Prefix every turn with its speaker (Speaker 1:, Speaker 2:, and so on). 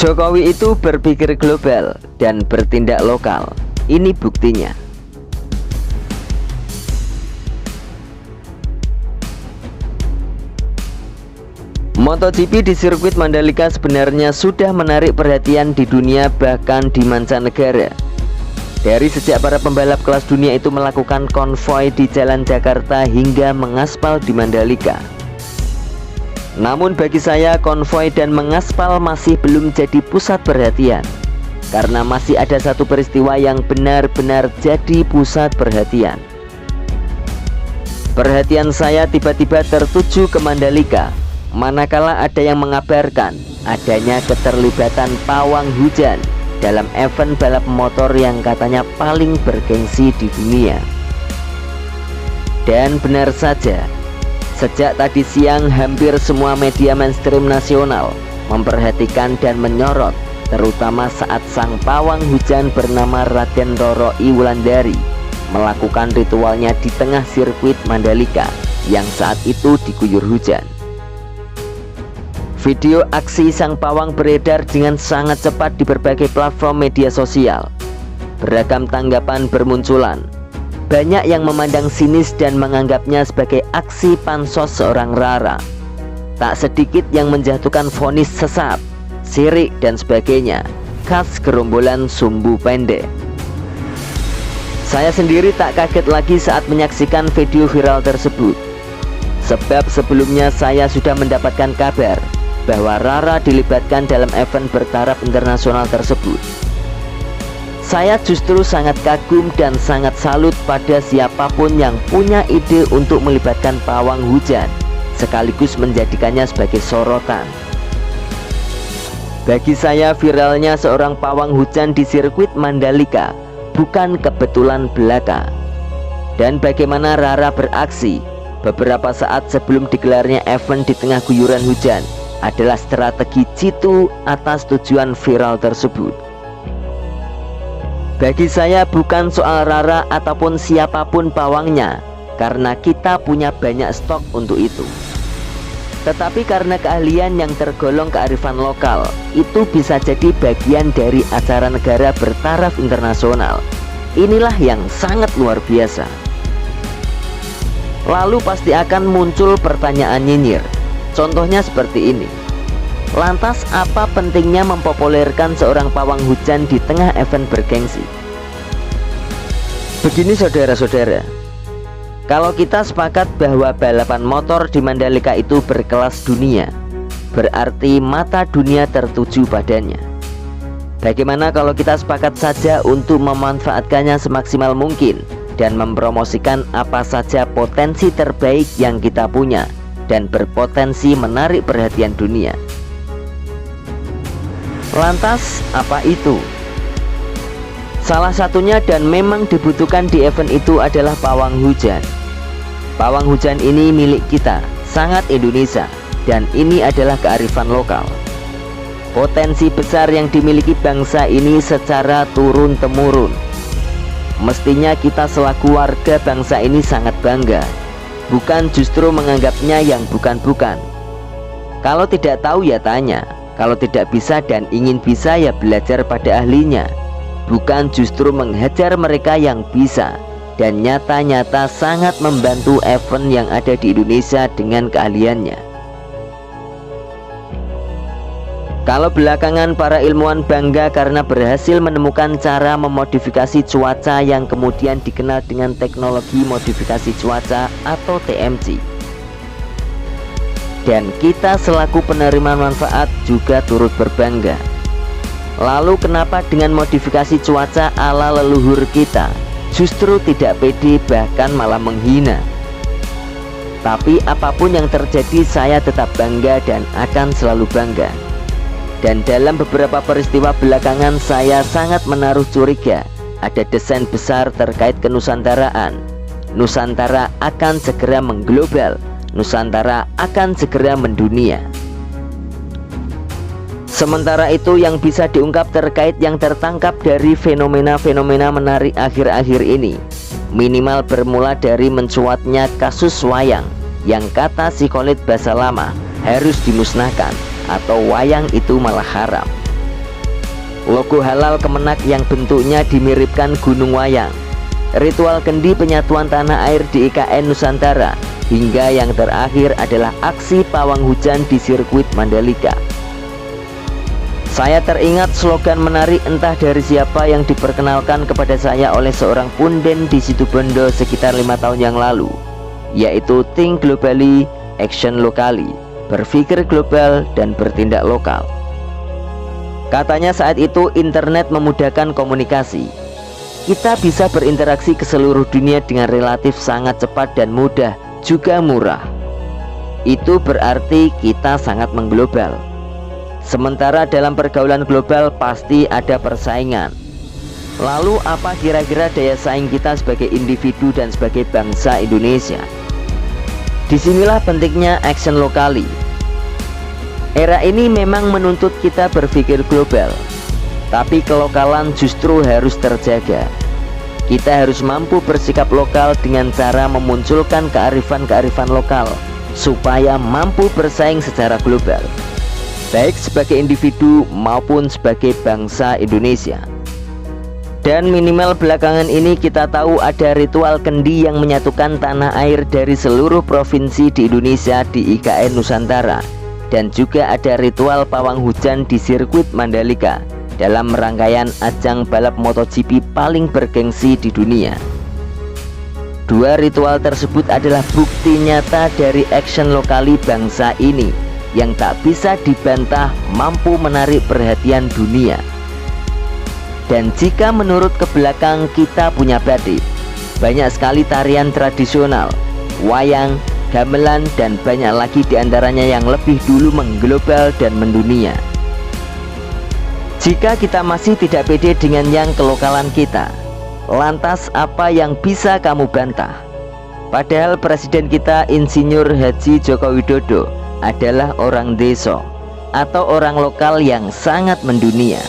Speaker 1: Jokowi itu berpikir global dan bertindak lokal. Ini buktinya. MotoGP di sirkuit Mandalika sebenarnya sudah menarik perhatian di dunia, bahkan di mancanegara. Dari sejak para pembalap kelas dunia itu melakukan konvoi di jalan Jakarta hingga mengaspal di Mandalika. Namun bagi saya, konvoi dan mengaspal masih belum jadi pusat perhatian, karena masih ada satu peristiwa yang benar-benar jadi pusat perhatian. Perhatian saya tiba-tiba tertuju ke Mandalika manakala ada yang mengabarkan adanya keterlibatan pawang hujan dalam event balap motor yang katanya paling bergengsi di dunia. Dan benar saja, sejak tadi siang hampir semua media mainstream nasional memperhatikan dan menyorot, terutama saat sang pawang hujan bernama Raden Roro I Wulandari melakukan ritualnya di tengah sirkuit Mandalika yang saat itu diguyur hujan. Video aksi sang pawang beredar dengan sangat cepat di berbagai platform media sosial. Beragam tanggapan bermunculan. Banyak yang memandang sinis dan menganggapnya sebagai aksi pansos seorang Rara. Tak sedikit yang menjatuhkan vonis sesat, sirik dan sebagainya, khas gerombolan sumbu pendek. Saya sendiri tak kaget lagi saat menyaksikan video viral tersebut, sebab sebelumnya saya sudah mendapatkan kabar bahwa Rara dilibatkan dalam event bertaraf internasional tersebut. Saya justru sangat kagum dan sangat salut pada siapapun yang punya ide untuk melibatkan pawang hujan, sekaligus menjadikannya sebagai sorotan. Bagi saya, viralnya seorang pawang hujan di sirkuit Mandalika bukan kebetulan belaka. Dan bagaimana Rara beraksi beberapa saat sebelum digelarnya event di tengah guyuran hujan adalah strategi jitu atas tujuan viral tersebut. Bagi saya bukan soal Rara ataupun siapapun pawangnya, karena kita punya banyak stok untuk itu. Tetapi karena keahlian yang tergolong kearifan lokal itu bisa jadi bagian dari acara negara bertaraf internasional. Inilah yang sangat luar biasa. Lalu pasti akan muncul pertanyaan nyinyir. Contohnya seperti ini. Lantas apa pentingnya mempopulerkan seorang pawang hujan di tengah event bergengsi? Begini saudara-saudara, kalau kita sepakat bahwa balapan motor di Mandalika itu berkelas dunia, berarti mata dunia tertuju padanya. Bagaimana kalau kita sepakat saja untuk memanfaatkannya semaksimal mungkin dan mempromosikan apa saja potensi terbaik yang kita punya dan berpotensi menarik perhatian dunia? Lantas apa itu? Salah satunya dan memang dibutuhkan di event itu adalah pawang hujan. Pawang hujan ini milik kita, sangat Indonesia, dan ini adalah kearifan lokal. Potensi besar yang dimiliki bangsa ini secara turun-temurun. Mestinya kita selaku warga bangsa ini sangat bangga, bukan justru menganggapnya yang bukan-bukan. Kalau tidak tahu ya tanya, kalau tidak bisa dan ingin bisa ya belajar pada ahlinya, bukan justru menghajar mereka yang bisa dan nyata-nyata sangat membantu event yang ada di Indonesia dengan keahliannya. Kalau belakangan para ilmuwan bangga karena berhasil menemukan cara memodifikasi cuaca yang kemudian dikenal dengan teknologi modifikasi cuaca atau TMC, dan kita selaku penerima manfaat juga turut berbangga. Lalu kenapa dengan modifikasi cuaca ala leluhur kita justru tidak pede, bahkan malah menghina? Tapi apapun yang terjadi, saya tetap bangga dan akan selalu bangga. Dan dalam beberapa peristiwa belakangan saya sangat menaruh curiga ada desain besar terkait kenusantaraan. Nusantara akan segera mengglobal, Nusantara akan segera mendunia. Sementara itu yang bisa diungkap terkait yang tertangkap dari fenomena-fenomena menarik akhir-akhir ini, minimal bermula dari mencuatnya kasus wayang yang kata si Khalid Basalamah harus dimusnahkan atau wayang itu malah haram. logo halal Kemenak yang bentuknya dimiripkan gunung wayang, ritual kendi penyatuan tanah air di IKN Nusantara, hingga yang terakhir adalah aksi pawang hujan di sirkuit Mandalika. Saya teringat slogan menarik entah dari siapa yang diperkenalkan kepada saya oleh seorang punden di Situbondo sekitar 5 tahun yang lalu, yaitu Think Globally, Action Locally, berpikir global dan bertindak lokal. Katanya saat itu internet memudahkan komunikasi. Kita bisa berinteraksi ke seluruh dunia dengan relatif sangat cepat dan mudah, juga murah. Itu berarti kita sangat mengglobal. Sementara dalam pergaulan global pasti ada persaingan. Lalu apa kira-kira daya saing kita sebagai individu dan sebagai bangsa Indonesia? Disinilah pentingnya action locally. Era ini memang menuntut kita berpikir global, tapi kelokalan justru harus terjaga. Kita harus mampu bersikap lokal dengan cara memunculkan kearifan-kearifan lokal supaya mampu bersaing secara global, baik sebagai individu maupun sebagai bangsa Indonesia. Dan minimal belakangan ini kita tahu ada ritual kendi yang menyatukan tanah air dari seluruh provinsi di Indonesia di IKN Nusantara, dan juga ada ritual pawang hujan di sirkuit Mandalika dalam rangkaian ajang balap MotoGP paling bergengsi di dunia. Dua ritual tersebut adalah bukti nyata dari action lokali bangsa ini yang tak bisa dibantah mampu menarik perhatian dunia. Dan jika menurut ke belakang kita punya batik, banyak sekali tarian tradisional, wayang, gamelan, dan banyak lagi diantaranya yang lebih dulu mengglobal dan mendunia. Jika kita masih tidak pede dengan yang kelokalan kita, lantas apa yang bisa kamu bantah? Padahal Presiden kita Insinyur Haji Joko Widodo adalah orang desa atau orang lokal yang sangat mendunia.